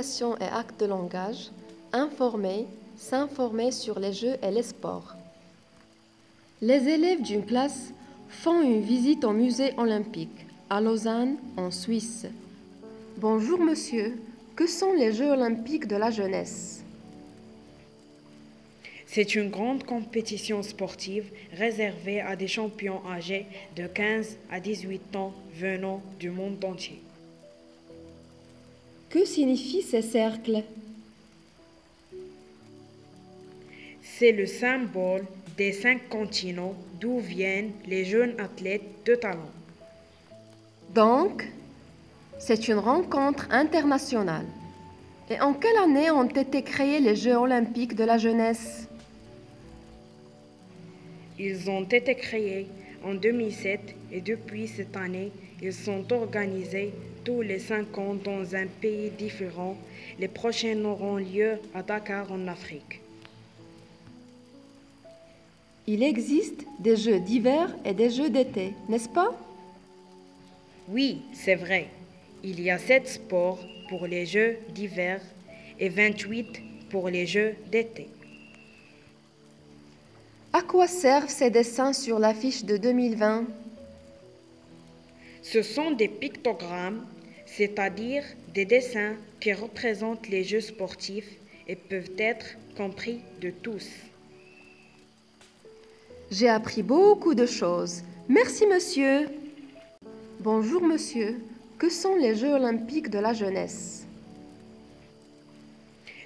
communication et actes de langage, informer, s'informer sur les jeux et les sports. Les élèves d'une classe font une visite au musée olympique à Lausanne, en Suisse. Bonjour monsieur, que sont les Jeux olympiques de la jeunesse? C'est une grande compétition sportive réservée à des champions âgés de 15 à 18 ans venant du monde entier. Que signifient ces cercles? C'est le symbole des 5 continents d'où viennent les jeunes athlètes de talent. Donc, c'est une rencontre internationale. Et en quelle année ont été créés les Jeux olympiques de la jeunesse? Ils ont été créés en 2007 et depuis cette année, ils sont organisés tous les 5 ans dans un pays différent. Les prochains auront lieu à Dakar en Afrique. Il existe des Jeux d'hiver et des Jeux d'été, n'est-ce pas? Oui, c'est vrai. Il y a 7 sports pour les Jeux d'hiver et 28 pour les Jeux d'été. À quoi servent ces dessins sur l'affiche de 2020? Ce sont des pictogrammes, c'est-à-dire des dessins qui représentent les Jeux sportifs et peuvent être compris de tous. J'ai appris beaucoup de choses. Merci monsieur. Bonjour monsieur, que sont les Jeux olympiques de la jeunesse?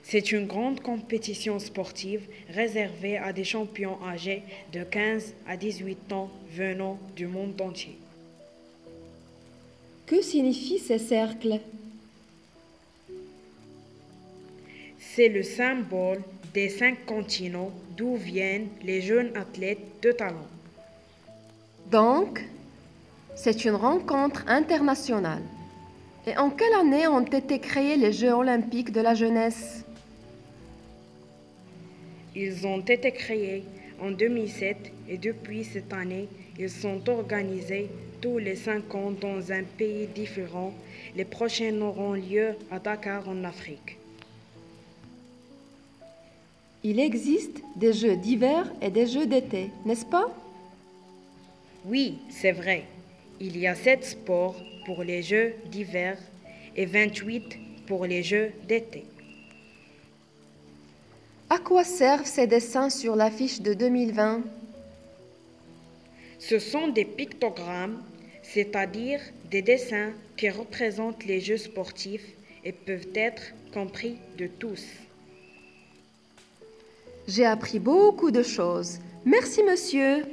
C'est une grande compétition sportive réservée à des champions âgés de 15 à 18 ans venant du monde entier. Que signifient ces cercles? C'est le symbole des 5 continents d'où viennent les jeunes athlètes de talent. Donc, c'est une rencontre internationale. Et en quelle année ont été créés les Jeux olympiques de la jeunesse? Ils ont été créés en 2007 et depuis cette année, ils sont organisés tous les 5 ans dans un pays différent. Les prochains auront lieu à Dakar en Afrique. Il existe des Jeux d'hiver et des Jeux d'été, n'est-ce pas? Oui, c'est vrai. Il y a 7 sports pour les Jeux d'hiver et 28 pour les Jeux d'été. À quoi servent ces dessins sur l'affiche de 2020? Ce sont des pictogrammes, c'est-à-dire des dessins qui représentent les Jeux sportifs et peuvent être compris de tous. J'ai appris beaucoup de choses. Merci monsieur.